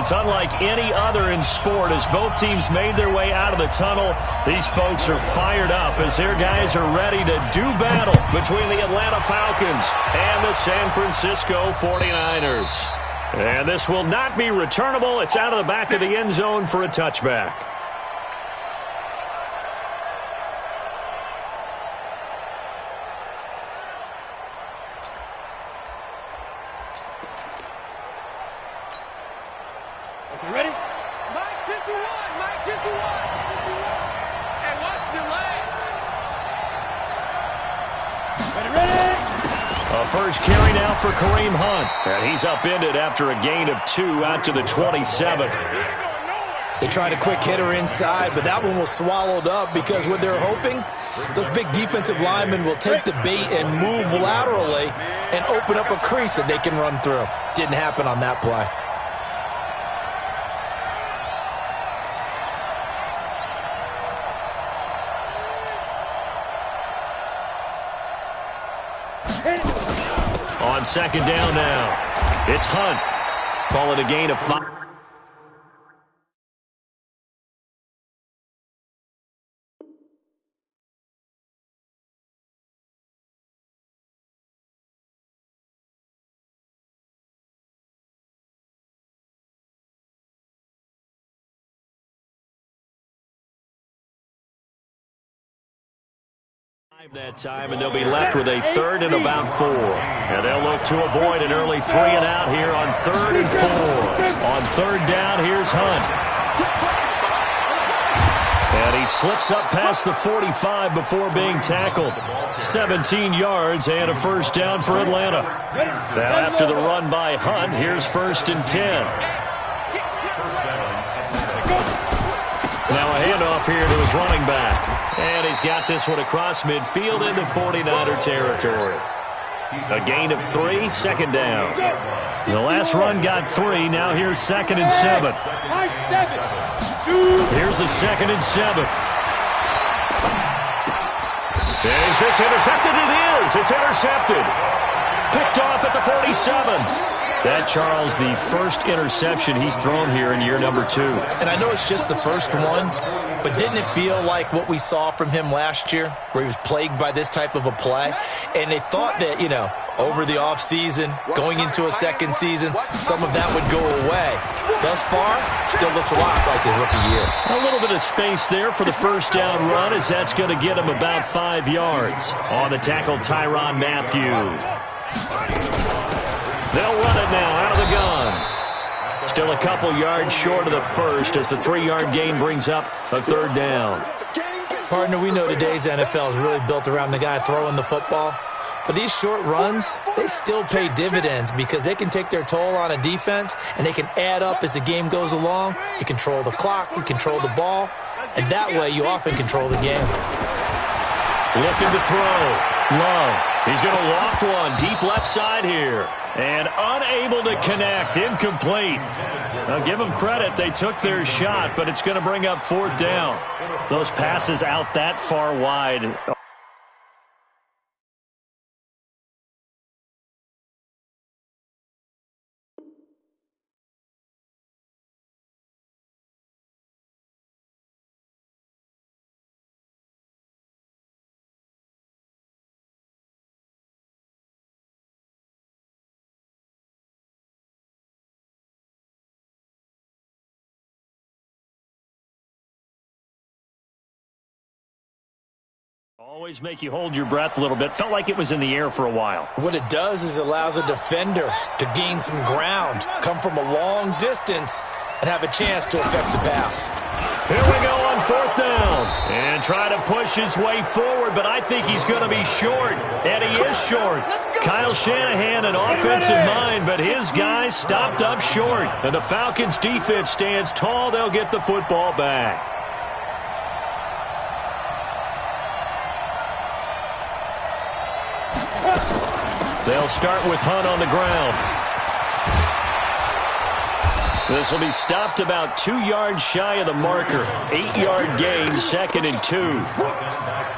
It's unlike any other in sport. As both teams made their way out of the tunnel, these folks are fired up as their guys are ready to do battle between the Atlanta Falcons and the San Francisco 49ers. And this will not be returnable. It's out of the back of the end zone for a touchback. Okay, ready? Mike 51, Mike 51. And watch the lane. Ready? A first carry now for Kareem Hunt. And he's upended after a gain of 2 out to the 27. They tried a quick hitter inside, but that one was swallowed up because what they're hoping, those big defensive linemen will take the bait and move laterally and open up a crease that they can run through. Didn't happen on that play. On second down now, it's Hunt. Call it a gain of 5. That time, and they'll be left with a third and about 4. And they'll look to avoid an early 3 and out here on 3rd and 4. On 3rd down, here's Hunt. And he slips up past the 45 before being tackled. 17 yards and a first down for Atlanta. Now after the run by Hunt, here's 1st and 10. Now a handoff here to his running back. And he's got this one across midfield into 49er territory. A gain of 3, second down. The last run got 3. Now here's 2nd and 7. Here's a 2nd and 7. Is this intercepted? It is. It's intercepted. Picked off at the 47. That, Charles, the first interception he's thrown here in year number 2. And I know it's just the first one, but didn't it feel like what we saw from him last year, where he was plagued by this type of a play? And they thought that, you know, over the offseason, going into a second season, some of that would go away. Thus far, still looks a lot like his rookie year. A little bit of space there for the first down run, as that's going to get him about 5 yards. On the tackle, Tyrann Mathieu. They'll run it now out of the gun. Still a couple yards short of the first as the 3-yard gain brings up a 3rd down. Partner, we know today's NFL is really built around the guy throwing the football. But these short runs, they still pay dividends because they can take their toll on a defense and they can add up as the game goes along. You control the clock, you control the ball, and that way you often control the game. Looking to throw. Love. He's going to loft one deep left side here. And unable to connect. Incomplete. Now give them credit. They took their shot, but it's going to bring up 4th down. Those passes out that far wide. Always make you hold your breath a little bit. Felt like it was in the air for a while. What it does is allows a defender to gain some ground, come from a long distance, and have a chance to affect the pass. Here we go on 4th down. And try to push his way forward, but I think he's going to be short. And he is short. Kyle Shanahan, an offensive mind, but his guys stopped up short. And the Falcons' defense stands tall. They'll get the football back. They'll start with Hunt on the ground. This will be stopped about 2 yards shy of the marker. 8-yard gain, 2nd and 2.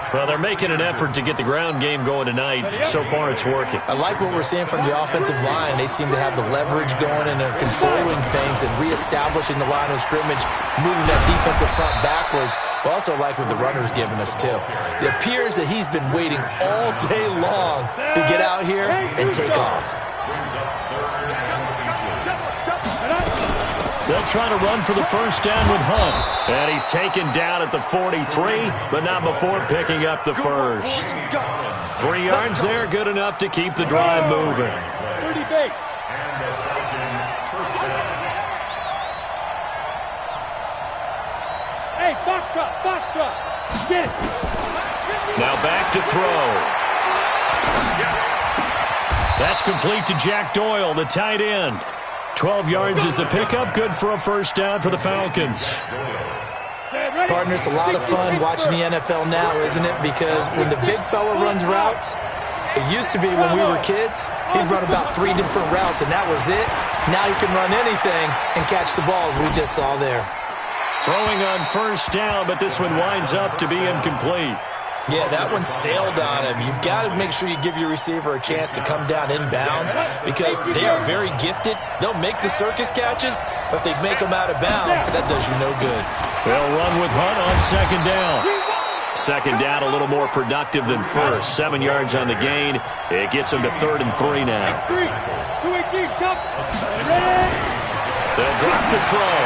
Well, they're making an effort to get the ground game going tonight. So far, it's working. I like what we're seeing from the offensive line. They seem to have the leverage going, and they're controlling things and reestablishing the line of scrimmage, moving that defensive front backwards. But also like what the runner's giving us, too. It appears that he's been waiting all day long to get out here and take off. They'll try to run for the first down with Hunt. And he's taken down at the 43, but not before picking up the first. 3 yards there, good enough to keep the drive moving. 30 base. Hey, box drop. Get it. Now back to throw. That's complete to Jack Doyle, the tight end. 12 yards is the pickup, good for a first down for the Falcons. Partner, it's a lot of fun watching the NFL now, isn't it? Because when the big fella runs routes, it used to be when we were kids, he'd run about 3 different routes, and that was it. Now he can run anything and catch the balls we just saw there. Throwing on first down, but this one winds up to be incomplete. Yeah, that one sailed on him. You've got to make sure you give your receiver a chance to come down inbounds because they are very gifted. They'll make the circus catches, but they make them out of bounds. That does you no good. They'll run with Hunt on second down. Second down a little more productive than first. 7 yards on the gain. It gets them to 3rd and 3 now. They'll drop the throw.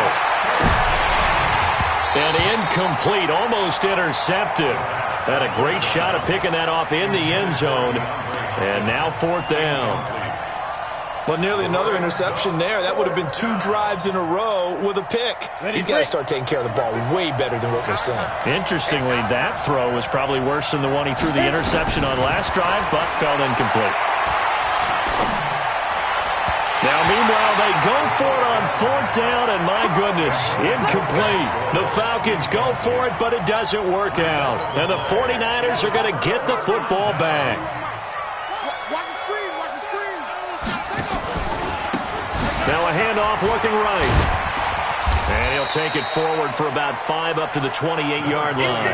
And incomplete, almost intercepted. Had a great shot at picking that off in the end zone. And now 4th down. Well, nearly another interception there. That would have been 2 drives in a row with a pick. He's got to start taking care of the ball way better than what we're seeing. Interestingly, that throw was probably worse than the one he threw the interception on last drive, but fell incomplete. Now, meanwhile, they go for it on 4th down, and my goodness, incomplete. The Falcons go for it, but it doesn't work out. And the 49ers are going to get the football back. Watch the screen. Now a handoff looking right. And he'll take it forward for about 5 up to the 28-yard line.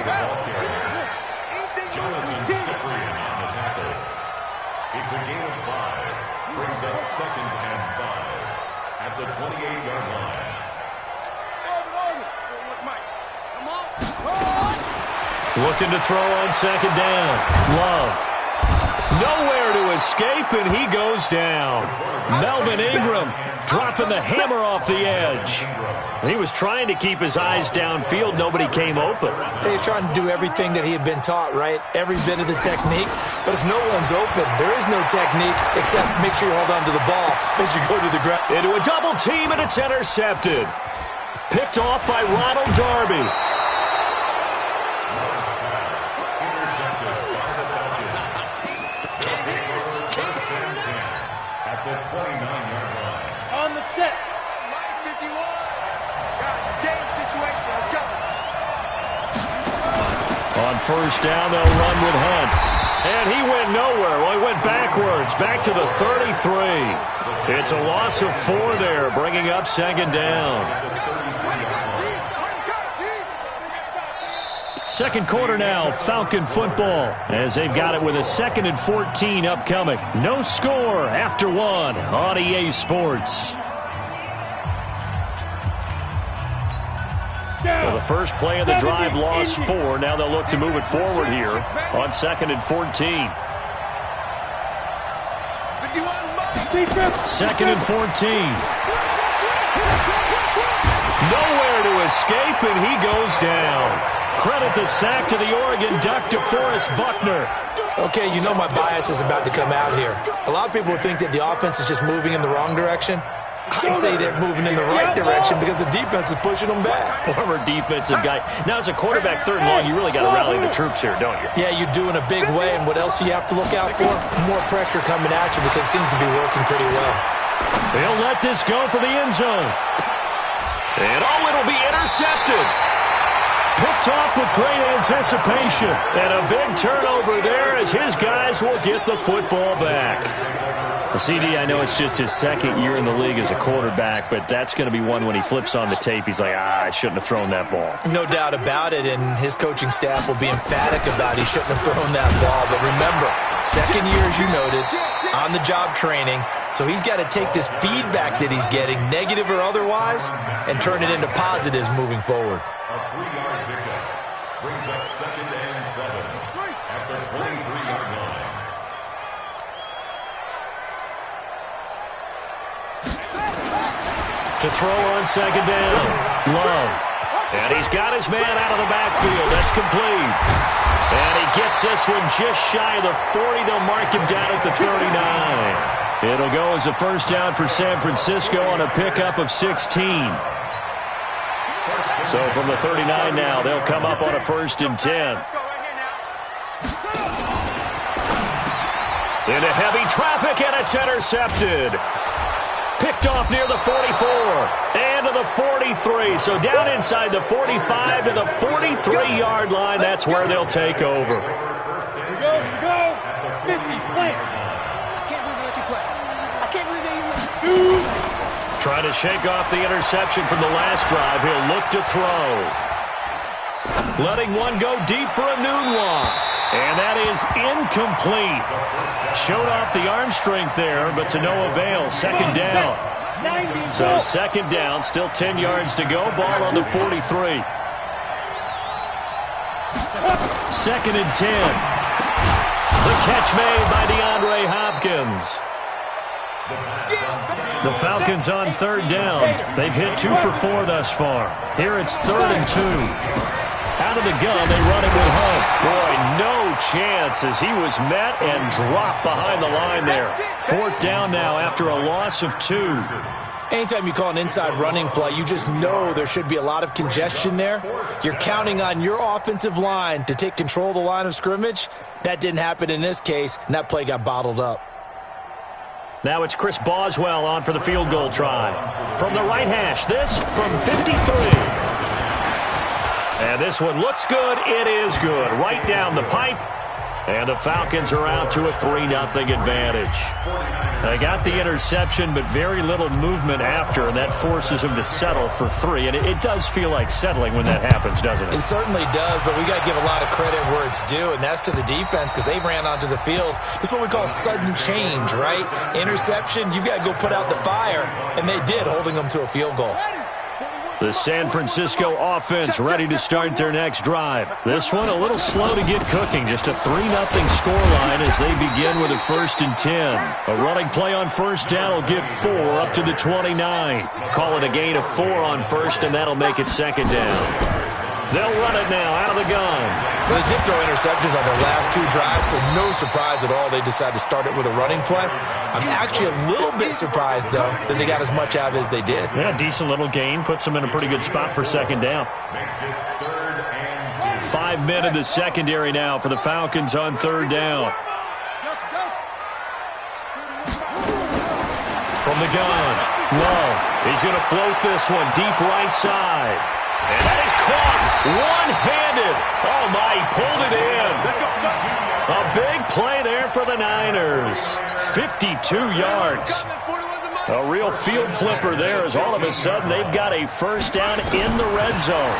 It's a gain of 5. Brings up 2nd and 5 at the 28-yard line. Looking to throw on second down. Love. Nowhere to escape, and he goes down. Melvin Ingram dropping the hammer off the edge. He was trying to keep his eyes downfield. Nobody came open. He's trying to do everything that he had been taught, right? Every bit of the technique. But if no one's open, there is no technique except make sure you hold on to the ball as you go to the ground. Into a double team, and it's intercepted. Picked off by Ronald Darby. At the 29-yard line. On the set. Line 51. Guys, it's game situation. Let's go. On first down, they'll run with Hunt. And he went nowhere. Well, he went backwards, back to the 33. It's a loss of 4 there, bringing up 2nd down. Second quarter now, Falcon football, as they've got it with a 2nd and 14 upcoming. No score after 1 on EA Sports. Well, the first play of the drive lost 4. Now they'll look to move it forward here on 2nd and 14. 2nd and 14. Nowhere to escape, and he goes down. Credit the sack to the Oregon Duck, DeForest Buckner. Okay, you know my bias is about to come out here. A lot of people think that the offense is just moving in the wrong direction. I'd say they're moving in the right direction because the defense is pushing them back. Former defensive guy. Now, as a quarterback, 3rd and long, you really got to rally the troops here, don't you? Yeah, you do in a big way, and what else do you have to look out for? More pressure coming at you because it seems to be working pretty well. They'll let this go for the end zone. And, it'll be intercepted. Picked off with great anticipation. And a big turnover there as his guys will get the football back. CD, I know it's just his second year in the league as a quarterback, but that's going to be one when he flips on the tape. He's like, I shouldn't have thrown that ball. No doubt about it, and his coaching staff will be emphatic about he shouldn't have thrown that ball. But remember, second year, as you noted, on-the-job training, so he's got to take this feedback that he's getting, negative or otherwise, and turn it into positives moving forward. A 3-yard pickup brings up 2nd and 7 at the 23-yard line. To throw on 2nd down, Love. And he's got his man out of the backfield. That's complete. And he gets this one just shy of the 40. They'll mark him down at the 39. It'll go as a first down for San Francisco on a pickup of 16. So from the 39 now, they'll come up on a 1st and 10. Into heavy traffic, and it's intercepted. Picked off near the 44 and to the 43. So down inside the 45 to the 43-yard line. That's where they'll take over. Here we go. 50, play. I can't believe they let you play. I can't believe they even let you shoot. Trying to shake off the interception from the last drive. He'll look to throw. Letting one go deep for a noon walk. And that is incomplete. Showed off the arm strength there, but to no avail. 2nd down. So 2nd down, still 10 yards to go. Ball on the 43. 2nd and 10. The catch made by DeAndre Hopkins. The Falcons on 3rd down. They've hit 2 for 4 thus far. Here it's 3rd and 2. Out of the gun, they run it with Hunt. Boy, no chance as he was met and dropped behind the line there. 4th down now after a loss of 2. Anytime you call an inside running play, you just know there should be a lot of congestion there. You're counting on your offensive line to take control of the line of scrimmage. That didn't happen in this case, and that play got bottled up. Now it's Chris Boswell on for the field goal try. From the right hash, this from 53. And this one looks good. It is good. Right down the pipe. And the Falcons are out to a 3-0 advantage. They got the interception, but very little movement after, and that forces them to settle for 3. And it does feel like settling when that happens, doesn't it? It certainly does, but we got to give a lot of credit where it's due, and that's to the defense because they ran onto the field. It's what we call sudden change, right? Interception, you got to go put out the fire, and they did, holding them to a field goal. The San Francisco offense ready to start their next drive. This one a little slow to get cooking. Just a 3-0 scoreline as they begin with a 1st and 10. A running play on 1st down will get 4 up to the 29. Call it a gain of 4 on 1st, and that'll make it 2nd down. They'll run it now out of the gun. Well, they did throw interceptions on their last 2 drives, so no surprise at all they decided to start it with a running play. I'm actually a little bit surprised, though, that they got as much out of it as they did. Yeah, decent little gain. Puts them in a pretty good spot for 2nd down. 5 men in the secondary now for the Falcons on 3rd down. From the gun, Love. He's going to float this one deep right side. And that is caught one-handed. Oh, my, he pulled it in. A big play there for the Niners. 52 yards. A real field flipper there as all of a sudden they've got a 1st down in the red zone.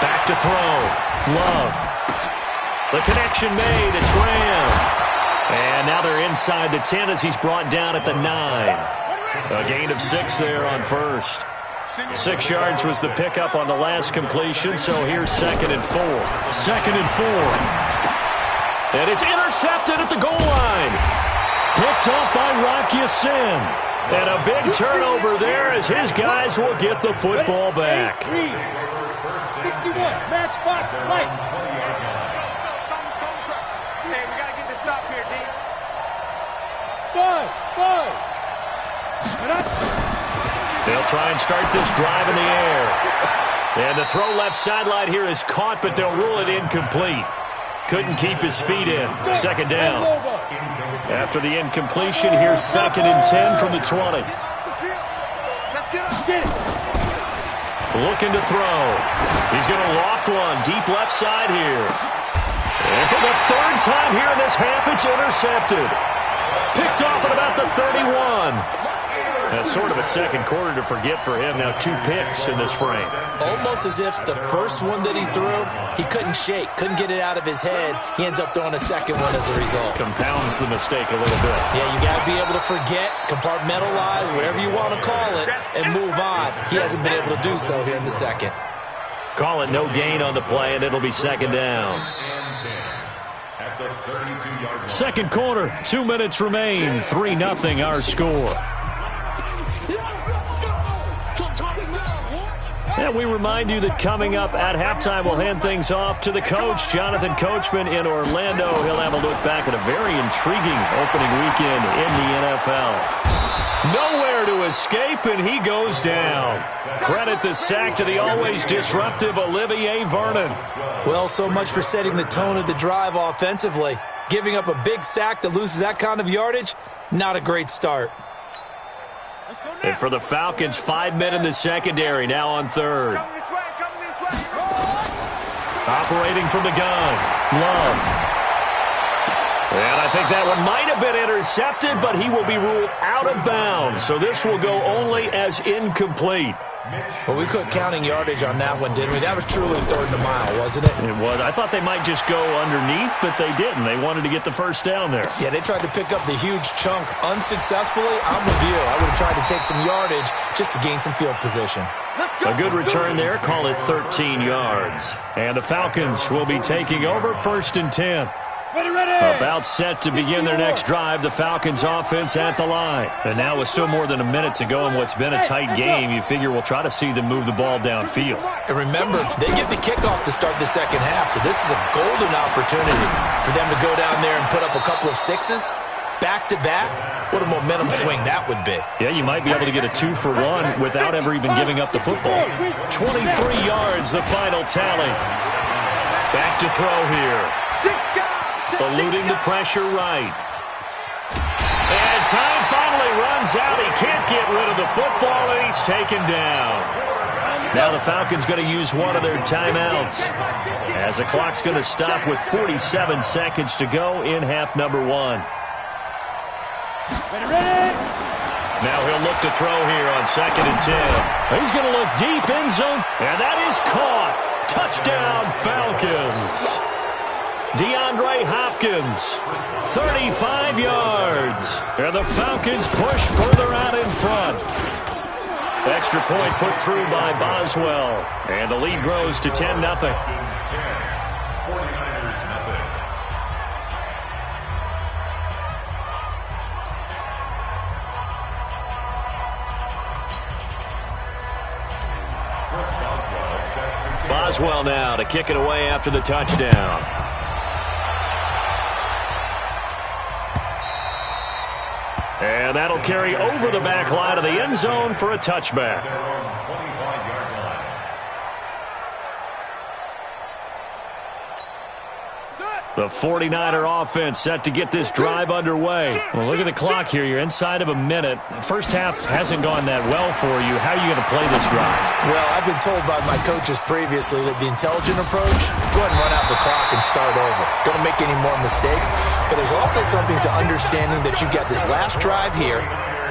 Back to throw. Love. The connection made. It's Graham. And now they're inside the 10 as he's brought down at the 9. A gain of 6 there on 1st. 6 yards was the pickup on the last completion, so here's 2nd and 4. 2nd and 4. And it's intercepted at the goal line. Picked off by Rock Ya-Sin. And a big turnover there as his guys will get the football back. 61, match box, right. Hey, we got to get this stop here, D. 5. They'll try and start this drive in the air. And the throw left sideline here is caught, but they'll rule it incomplete. Couldn't keep his feet in. 2nd down. After the incompletion, here's 2nd and 10 from the 20. Looking to throw. He's going to loft one deep left side here. And for the 3rd time here in this half, it's intercepted. Picked off at about the 31. That's sort of a second quarter to forget for him. Now 2 picks in this frame. Almost as if the first one that he threw, he couldn't shake, couldn't get it out of his head. He ends up throwing a second one as a result. Compounds the mistake a little bit. Yeah, you got to be able to forget, compartmentalize, whatever you want to call it, and move on. He hasn't been able to do so here in the second. Call it no gain on the play, and it'll be second down. Second quarter, 2 minutes remain. 3-0 our score. And we remind you that coming up at halftime, we'll hand things off to the coach, Jonathan Coachman in Orlando. He'll have a look back at a very intriguing opening weekend in the NFL. Nowhere to escape, and he goes down. Credit the sack to the always disruptive Olivier Vernon. Well, so much for setting the tone of the drive offensively. Giving up a big sack that loses that kind of yardage, not a great start. And for the Falcons, 5 men in the secondary, now on third. Operating from the gun, Love. And I think that one might have been intercepted, but he will be ruled out of bounds. So this will go only as incomplete. Well, we quit counting yardage on that one, didn't we? That was truly third and a mile, wasn't it? It was. I thought they might just go underneath, but they didn't. They wanted to get the first down there. Yeah, they tried to pick up the huge chunk unsuccessfully. I'm with you. I would have tried to take some yardage just to gain some field position. A good return there. Call it 13 yards. And the Falcons will be taking over 1st and 10. About set to begin their next drive, the Falcons offense at the line. And now with still more than a minute to go in what's been a tight game, you figure we'll try to see them move the ball downfield. And remember, they get the kickoff to start the second half, so this is a golden opportunity for them to go down there and put up a couple of sixes back-to-back. What a momentum swing that would be. Yeah, you might be able to get a 2-for-1 without ever even giving up the football. 23 yards, the final tally. Back to throw here. Eluding the pressure right. And time finally runs out. He can't get rid of the football, and he's taken down. Now the Falcons going to use one of their timeouts, as the clock's going to stop with 47 seconds to go in half number 1. Now he'll look to throw here on 2nd and 10. He's going to look deep in zone, and that is caught. Touchdown, Falcons. DeAndre Hopkins, 35 yards. And the Falcons push further out in front. Extra point put through by Boswell. And the lead grows to 10-0. Boswell now to kick it away after the touchdown. And that'll carry over the back line of the end zone for a touchback. The 49er offense set to get this drive underway. Well, look at the clock here. You're inside of a minute. First half hasn't gone that well for you. How are you going to play this drive? Well, I've been told by my coaches previously that the intelligent approach, go ahead and run out the clock and start over. Don't make any more mistakes. But there's also something to understanding that you got this last drive here.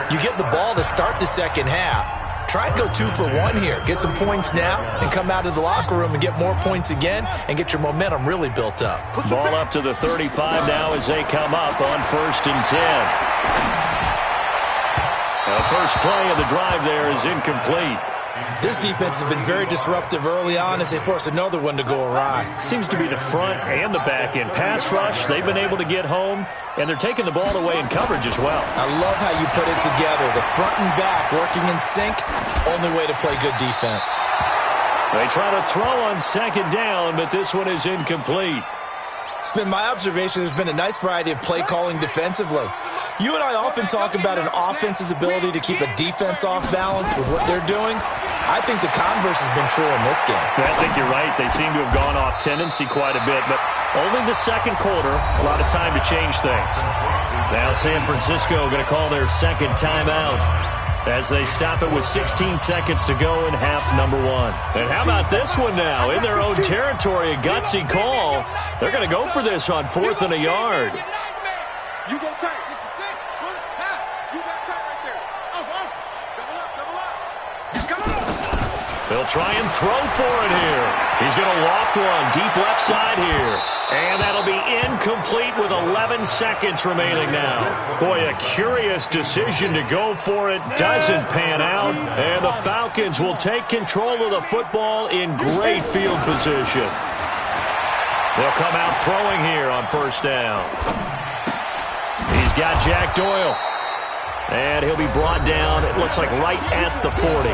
You get the ball to start the second half. Try and go 2-for-1 here. Get some points now and come out of the locker room and get more points again and get your momentum really built up. Ball up to the 35 now as they come up on 1st and 10. The first play of the drive there is incomplete. This defense has been very disruptive early on as they force another one to go awry. Seems to be the front and the back end. Pass rush, they've been able to get home, and they're taking the ball away in coverage as well. I love how you put it together. The front and back working in sync, only way to play good defense. They try to throw on 2nd down, but this one is incomplete. It's been my observation there's been a nice variety of play calling defensively. You and I often talk about an offense's ability to keep a defense off balance with what they're doing. I think the converse has been true in this game. I think you're right. They seem to have gone off tendency quite a bit, but only the second quarter, a lot of time to change things. Now San Francisco going to call their second timeout as they stop it with 16 seconds to go in half number 1. And how about this one now? In their own territory, a gutsy call. They're going to go for this on 4th and a yard. You go tight. 66. They'll try and throw for it here. He's going to loft one deep left side here. And that'll be incomplete with 11 seconds remaining now. Boy, a curious decision to go for it. Doesn't pan out. And the Falcons will take control of the football in great field position. They'll come out throwing here on first down. He's got Jack Doyle. And he'll be brought down, it looks like right at the 40.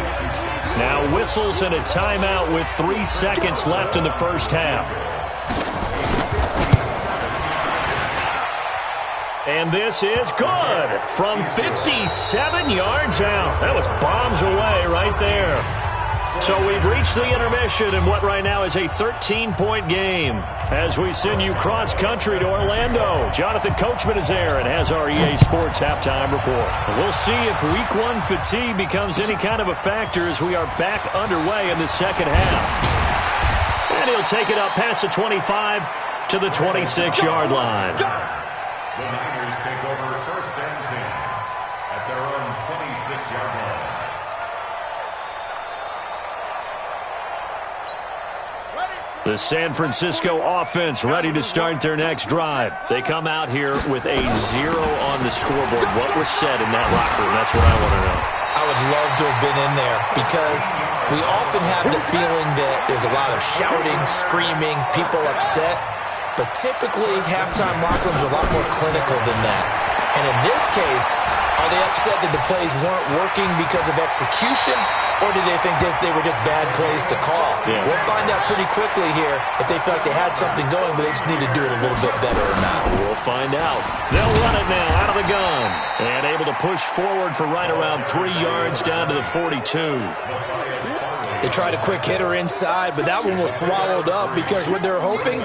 Now whistles and a timeout with 3 seconds left in the first half. And this is good from 57 yards out. That was bombs away right there. So we've reached the intermission in what right now is a 13-point game as we send you cross-country to Orlando. Jonathan Coachman is there and has our EA Sports halftime report. We'll see if Week 1 fatigue becomes any kind of a factor as we are back underway in the second half. And he'll take it up past the 25 to the 26-yard line. The Niners take over first and 10 at their own 26-yard line. The San Francisco offense ready to start their next drive. They come out here with a 0 on the scoreboard. What was said in that locker room? That's what I want to know. I would love to have been in there because we often have the feeling that there's a lot of shouting, screaming, people upset. But typically, halftime locker rooms are a lot more clinical than that. And in this case, are they upset that the plays weren't working because of execution? Or do they think they were just bad plays to call? Yeah. We'll find out pretty quickly here if they feel like they had something going, but they just need to do it a little bit better or not. We'll find out. They'll run it now out of the gun. And able to push forward for right around 3 yards down to the 42. They tried a quick hitter inside, but that one was swallowed up because what they're hoping,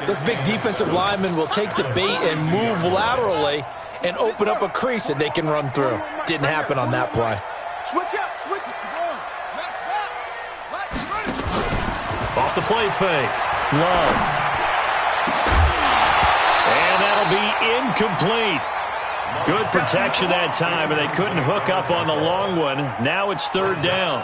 those big defensive linemen will take the bait and move laterally and open up a crease that they can run through. Didn't happen on that play. Switch up, switch it. Come on. Max back. Max, ready. Off the play fake. Love. And that'll be incomplete. Good protection that time, and they couldn't hook up on the long one. Now it's third down.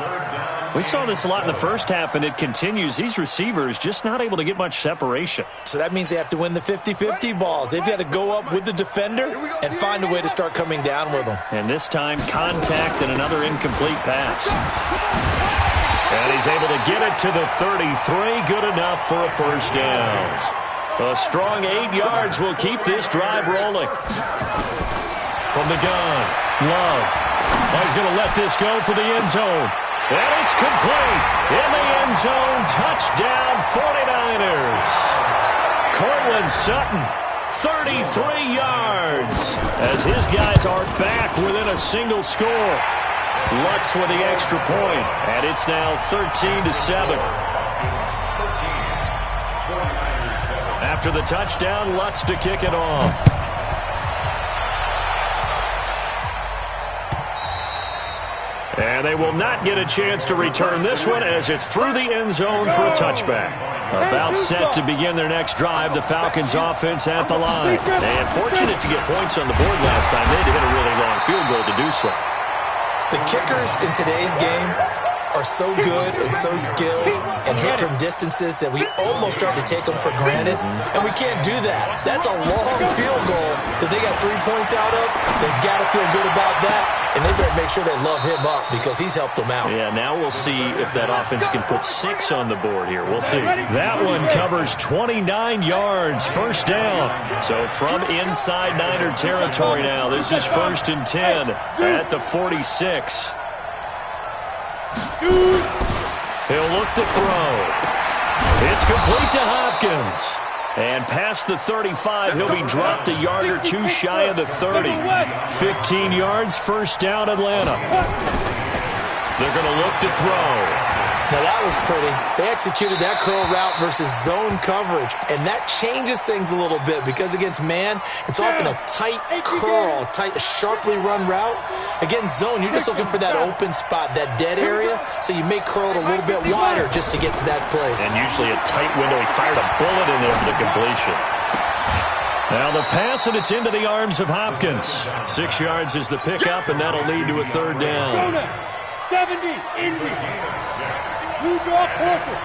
We saw this a lot in the first half, and it continues. These receivers just not able to get much separation. So that means they have to win the 50-50 balls. They've got to go up with the defender and find a way to start coming down with them. And this time, contact and another incomplete pass. And he's able to get it to the 33. Good enough for a first down. A strong 8 yards will keep this drive rolling. From the gun, Love. He's going to let this go for the end zone. And it's complete. In the end zone, touchdown 49ers. Cortland Sutton, 33 yards. As his guys are back within a single score. Lutz with the extra point. And it's now 13-7. After the touchdown, Lutz to kick it off. And they will not get a chance to return this one as it's through the end zone for a touchback. About set to begin their next drive, the Falcons offense at the line. And fortunate to get points on the board last time. They had to hit a really long field goal to do so. The kickers in today's game are so good and so skilled and hit from distances that we almost start to take them for granted, and we can't do that. That's a long field goal that they got 3 points out of. They've got to feel good about that, and they better make sure they love him up because he's helped them out. Yeah, now we'll see if that offense can put 6 on the board here. We'll see. That one covers 29 yards, first down. So from inside Niner territory now, this is 1st and 10 at the 46. He'll look to throw. It's complete to Hopkins. And past the 35, he'll be dropped a yard or two shy of the 30. 15 yards, first down Atlanta. They're going to look to throw. Now that was pretty. They executed that curl route versus zone coverage, and that changes things a little bit because against man, it's often a tight curl, tight, sharply run route. Against zone, you're just looking for that open spot, that dead area, so you may curl it a little bit wider just to get to that place. And usually a tight window. He fired a bullet in there for the completion. Now the pass, and it's into the arms of Hopkins. 6 yards is the pickup, and that'll lead to a third down. 70, Indy. You draw corporate.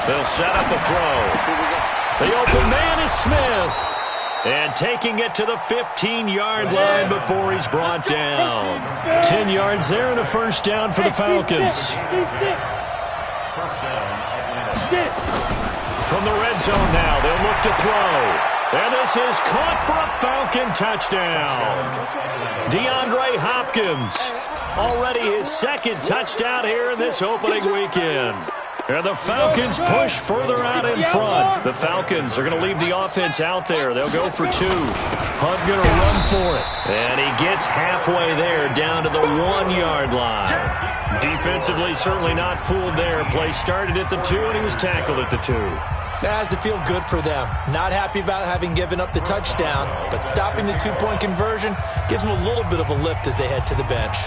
They'll set up a throw. The open man is Smith. And taking it to the 15-yard line before he's brought down. 10 yards there and a first down for the Falcons. From the red zone now, they'll look to throw. And this is caught for a Falcon touchdown. DeAndre Hopkins, already his second touchdown here in this opening weekend. And the Falcons push further out in front. The Falcons are going to leave the offense out there. They'll go for two. Hunt going to run for it. And he gets halfway there down to the 1-yard line. Defensively, certainly not fooled there. Play started at the 2, and he was tackled at the 2. That has to feel good for them. Not happy about having given up the touchdown, but stopping the 2-point conversion gives them a little bit of a lift as they head to the bench.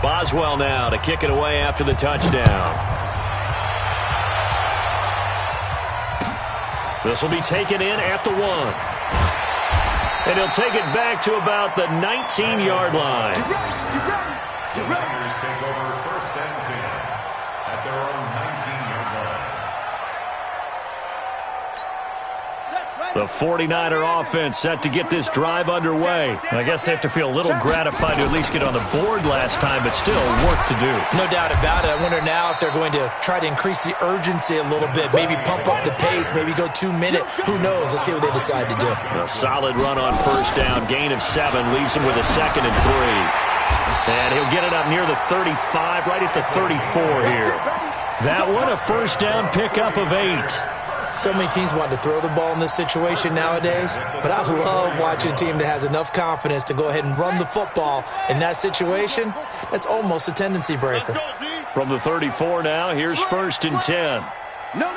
Boswell now to kick it away after the touchdown. This will be taken in at the 1. And he'll take it back to about the 19-yard line. The Niners take over first and 10 at their own 19-yard line. The 49er offense set to get this drive underway. I guess they have to feel a little gratified to at least get on the board last time, but still work to do. No doubt about it. I wonder now if they're going to try to increase the urgency a little bit, maybe pump up the pace, maybe go 2-minute. Who knows? Let's see what they decide to do. A solid run on first down, gain of 7, leaves him with a 2nd and 3. And he'll get it up near the 35, right at the 34 here. That one, a first down pickup of 8. So many teams want to throw the ball in this situation nowadays, but I love watching a team that has enough confidence to go ahead and run the football. In that situation, that's almost a tendency breaker. From the 34 now, here's first and 10. No.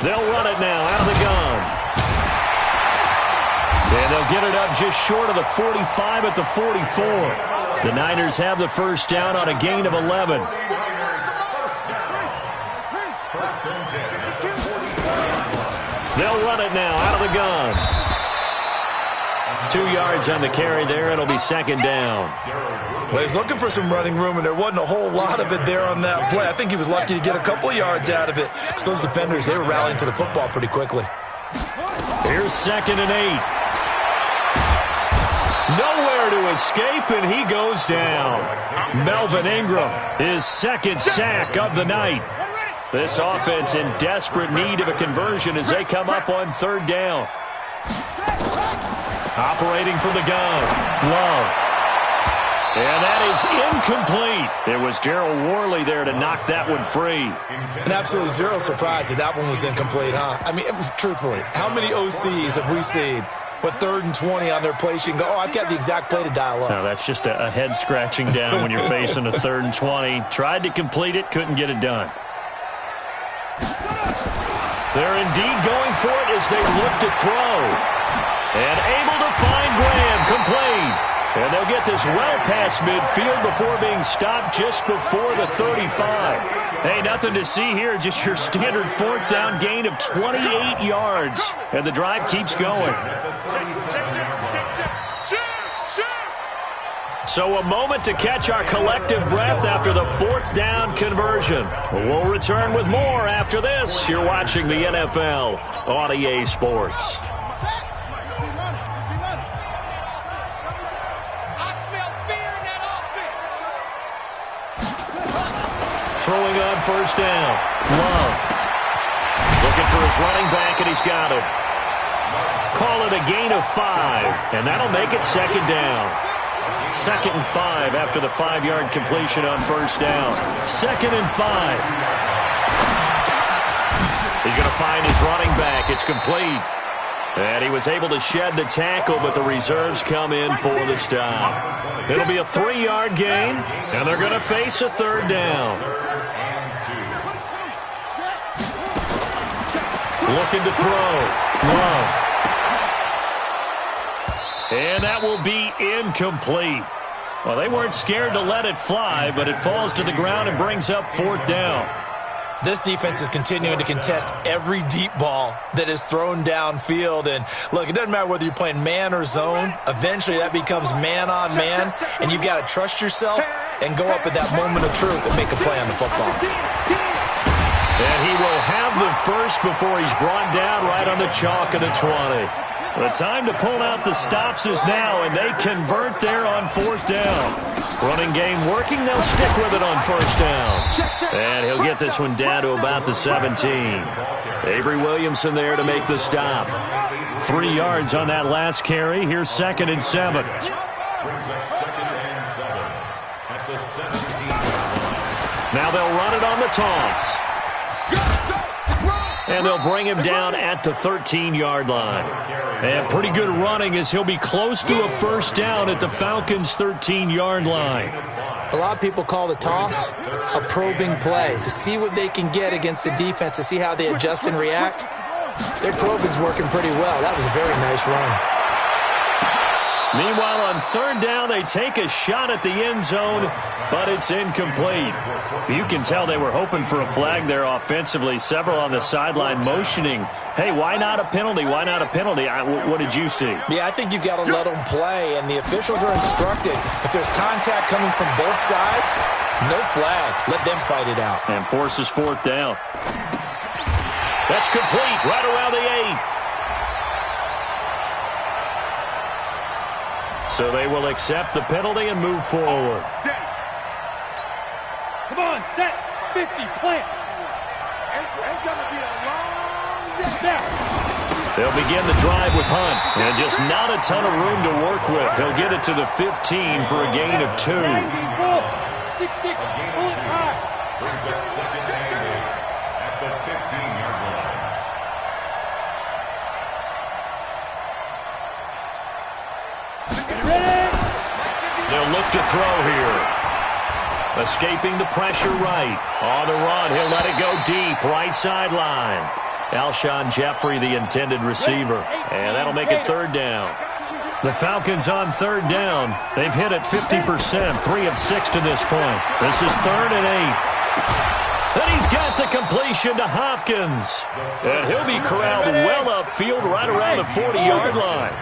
They'll run it now out of the gun. And they'll get it up just short of the 45 at the 44. The Niners have the first down on a gain of 11. They'll run it now out of the gun. 2 yards on the carry there. It'll be 2nd down. Well, he's looking for some running room, and there wasn't a whole lot of it there on that play. I think he was lucky to get a couple yards out of it. Because those defenders, they were rallying to the football pretty quickly. Here's 2nd and 8. Nowhere to escape, and he goes down. Melvin Ingram, his 2nd sack of the night. This offense in desperate need of a conversion as they come up on 3rd down. Operating from the gun, Love. And that is incomplete. It was Darryl Worley there to knock that one free. And absolutely zero surprise that one was incomplete, huh? I mean, truthfully, how many OCs have we seen with 3rd and 20 on their play sheet and go, oh, I've got the exact play to dial up? No, that's just a head scratching down when you're facing a 3rd and 20. Tried to complete it, couldn't get it done. They're indeed going for it as they look to throw. And able to find Graham, complete. And they'll get this well past midfield before being stopped just before the 35. Hey, nothing to see here, just your standard 4th down gain of 28 yards. And the drive keeps going. So a moment to catch our collective breath after the 4th down conversion. We'll return with more after this. You're watching the NFL on EA Sports. Throwing on first down. Love. Looking for his running back, and he's got him. Call it a gain of 5, and that'll make it 2nd down. 2nd and 5 after the 5-yard completion on first down. 2nd and 5. He's going to find his running back. It's complete. And he was able to shed the tackle, but the reserves come in for the stop. It'll be a 3-yard gain, and they're going to face a 3rd down. Looking to throw. Love. And that will be incomplete. Well, they weren't scared to let it fly, but it falls to the ground and brings up 4th down. This defense is continuing to contest every deep ball that is thrown downfield. And, look, it doesn't matter whether you're playing man or zone. Eventually that becomes man on man, and you've got to trust yourself and go up at that moment of truth and make a play on the football. And he will have the first before he's brought down right on the chalk of the 20. The time to pull out the stops is now, and they convert there on 4th down. Running game working, they'll stick with it on 1st down. And he'll get this one down to about the 17. Avery Williamson there to make the stop. 3 yards on that last carry. Here's 2nd and 7. Brings up 2nd and 7 at the 17-yard line. Now they'll run it on the toss. And they'll bring him down at the 13-yard line. And pretty good running as he'll be close to a 1st down at the Falcons' 13-yard line. A lot of people call the toss a probing play to see what they can get against the defense, to see how they adjust and react. Their probing's working pretty well. That was a very nice run. Meanwhile, on 3rd down, they take a shot at the end zone, but it's incomplete. You can tell they were hoping for a flag there offensively. Several on the sideline motioning, hey, why not a penalty? Why not a penalty? What did you see? Yeah, I think you've got to let them play, and the officials are instructed. If there's contact coming from both sides, no flag. Let them fight it out. And forces 4th down. That's complete right around the 8. So they will accept the penalty and move forward. Come on, set, 50, plant. It's going to be a long day. They'll begin the drive with Hunt. And just not a ton of room to work with. He'll get it to the 15 for a gain of 2. 6-6, pull it high. Brings up 2nd and 8 at the 15-yard line. They'll look to throw here. Escaping the pressure right. On the run, he'll let it go deep. Right sideline. Alshon Jeffrey, the intended receiver. And that'll make it 3rd down. The Falcons on 3rd down. They've hit it 50%, 3 of 6 to this point. This is 3rd and 8. And he's got the completion to Hopkins. And he'll be corralled well upfield right around the 40-yard line.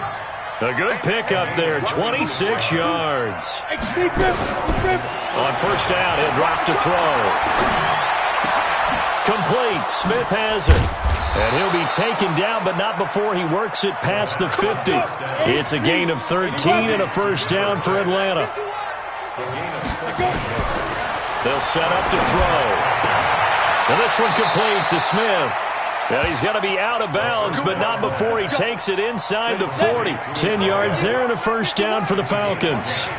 A good pickup there, 26 yards. On 1st down, he'll drop to throw. Complete. Smith has it. And he'll be taken down, but not before he works it past the 50. It's a gain of 13 and a 1st down for Atlanta. They'll set up to throw. And this one complete to Smith. Now he's going to be out of bounds, but not before he takes it inside the 40. 10 yards there and a 1st down for the Falcons.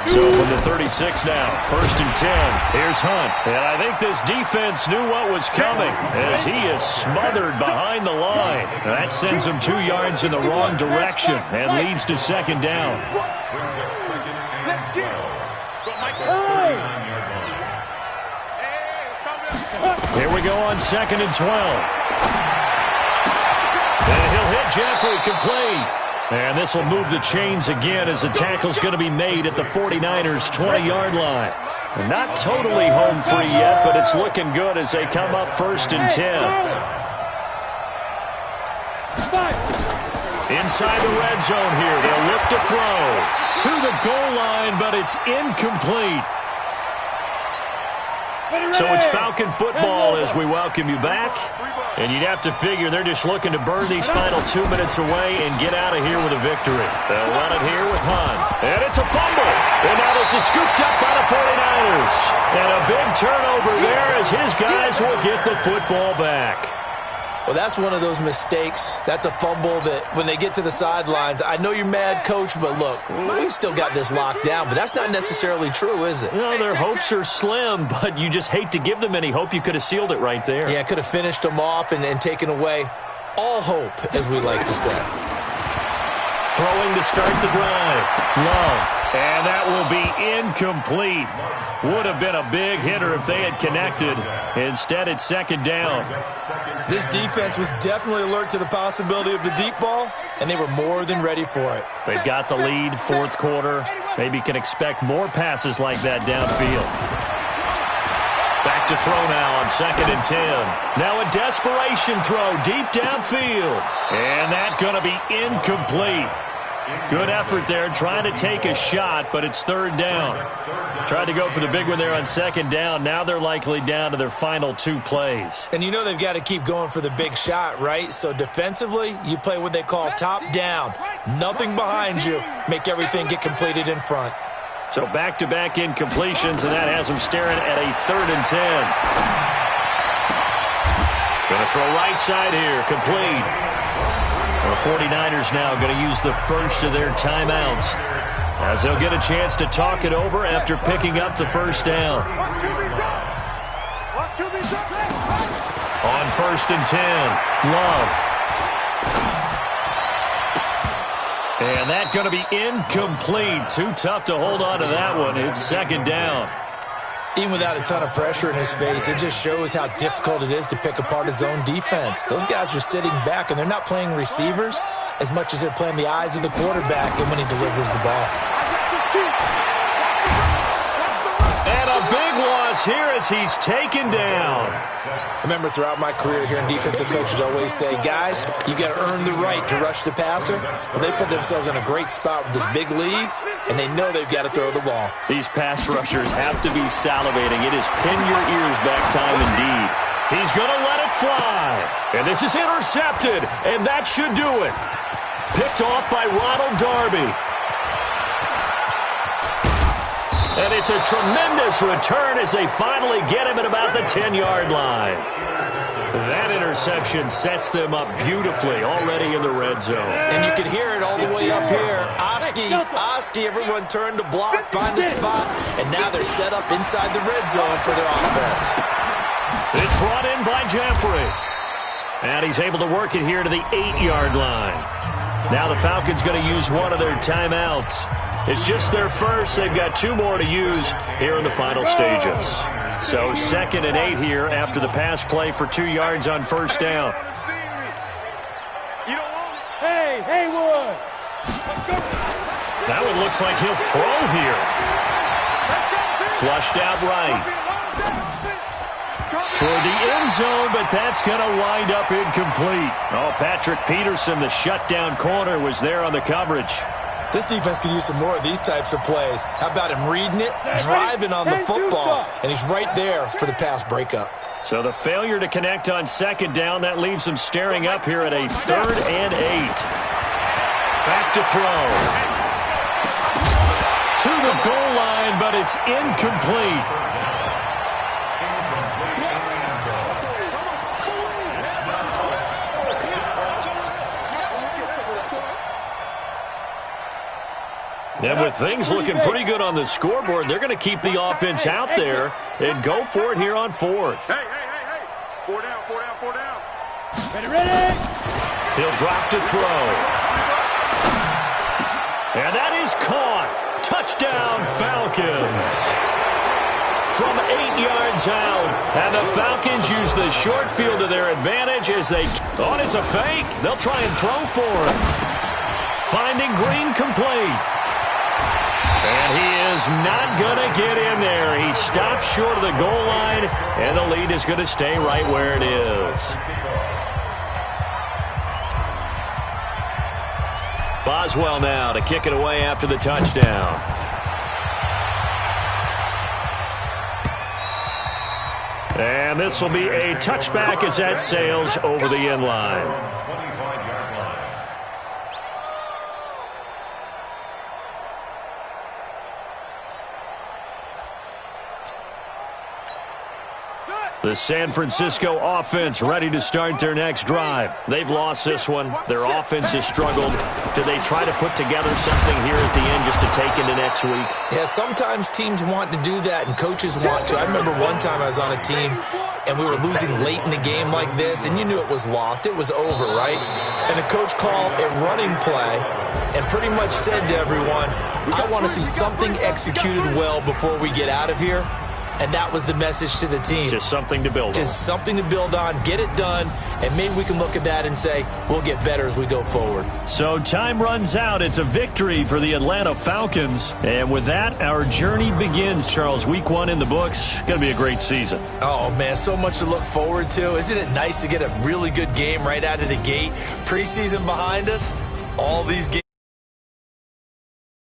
So from the 36 now, 1st and 10. Here's Hunt. And I think this defense knew what was coming as he is smothered behind the line. That sends him 2 yards in the wrong direction and leads to 2nd down. Brings up 2nd and 12. Here we go on 2nd and 12. And he'll hit Jeffrey complete. And this will move the chains again as the tackle's going to be made at the 49ers' 20-yard line. And not totally home free yet, but it's looking good as they come up 1st and 10. Inside the red zone here. They'll look to throw to the goal line, but it's incomplete. So it's Falcon football as we welcome you back. And you'd have to figure they're just looking to burn these final 2 minutes away and get out of here with a victory. They'll run it here with Hunt. And it's a fumble. And now this is scooped up by the 49ers. And a big turnover there as his guys will get the football back. Well, that's one of those mistakes. That's a fumble that when they get to the sidelines, I know you're mad, Coach, but look, we've still got this locked down. But that's not necessarily true, is it? No, their hopes are slim, but you just hate to give them any hope. You could have sealed it right there. Yeah, could have finished them off and taken away all hope, as we like to say. Throwing to start the drive. Love. And that will be incomplete. Would have been a big hitter if they had connected. Instead, it's 2nd down. This defense was definitely alert to the possibility of the deep ball, and they were more than ready for it. They've got the lead, 4th quarter. Maybe can expect more passes like that downfield. Back to throw now on 2nd and 10. Now a desperation throw deep downfield. And that's going to be incomplete. Good effort there trying to take a shot, but it's 3rd down. Tried to go for the big one there on 2nd down. Now they're likely down to their final 2 plays. And you know they've got to keep going for the big shot, right? So defensively, you play what they call top down. Nothing behind you. Make everything get completed in front. So back-to-back incompletions, and that has them staring at a 3rd and 10. Going to throw right side here, complete. The 49ers now going to use the first of their timeouts as they'll get a chance to talk it over after picking up the 1st down. On 1st and 10, Love. And that's going to be incomplete. Too tough to hold on to that one. It's 2nd down. Even without a ton of pressure in his face, it just shows how difficult it is to pick apart his own defense. Those guys are sitting back, and they're not playing receivers as much as they're playing the eyes of the quarterback and when he delivers the ball. And a big loss here as he's taken down. Remember, throughout my career here in defensive coaches always say, guys, you got to earn the right to rush the passer. Well, they put themselves in a great spot with this big lead, and they know they've got to throw the ball. These pass rushers have to be salivating. It is pin your ears back time indeed. He's going to let it fly. And this is intercepted, and that should do it. Picked off by Ronald Darby. And it's a tremendous return as they finally get him at about the 10-yard line. That interception sets them up beautifully already in the red zone. And you can hear it all the way up here. Oski, everyone turned to block, find a spot, and now they're set up inside the red zone for their offense. It's brought in by Jeffrey. And he's able to work it here to the 8-yard line. Now the Falcons going to use one of their timeouts. It's just their first. They've got 2 more to use here in the final stages. So 2nd and 8 here after the pass play for 2 yards on 1st down. Hey, Haywood! That one looks like he'll throw here. Flushed out right. Toward the end zone, but that's going to wind up incomplete. Oh, Patrick Peterson, the shutdown corner, was there on the coverage. This defense could use some more of these types of plays. How about him reading it, driving on the football, and he's right there for the pass breakup. So the failure to connect on 2nd down, that leaves them staring up here at a 3rd and 8. Back to throw. To the goal line, but it's incomplete. And with things looking pretty good on the scoreboard, they're going to keep the offense out there and go for it here on 4th. Hey. 4 down. Ready. He'll drop to throw. And that is caught. Touchdown, Falcons. From 8 yards out. And the Falcons use the short field to their advantage as they... Oh, it's a fake. They'll try and throw for it. Finding Green complete. And he is not going to get in there. He stops short of the goal line, and the lead is going to stay right where it is. Boswell now to kick it away after the touchdown. And this will be a touchback as that sails over the end line. The San Francisco offense ready to start their next drive. They've lost this one. Their offense has struggled. Do they try to put together something here at the end just to take into next week? Yeah, sometimes teams want to do that and coaches want to. I remember one time I was on a team and we were losing late in the game like this, and you knew it was lost. It was over, right? And the coach called a running play and pretty much said to everyone, I want to see something executed well before we get out of here. and that was the message to the team. Just something to build on. Just something to build on, get it done, and maybe we can look at that and say, we'll get better as we go forward. So time runs out. It's a victory for the Atlanta Falcons. And with that, our journey begins, Charles. Week 1 in the books. Going to be a great season. Oh, man, so much to look forward to. Isn't it nice to get a really good game right out of the gate? Preseason behind us, all these games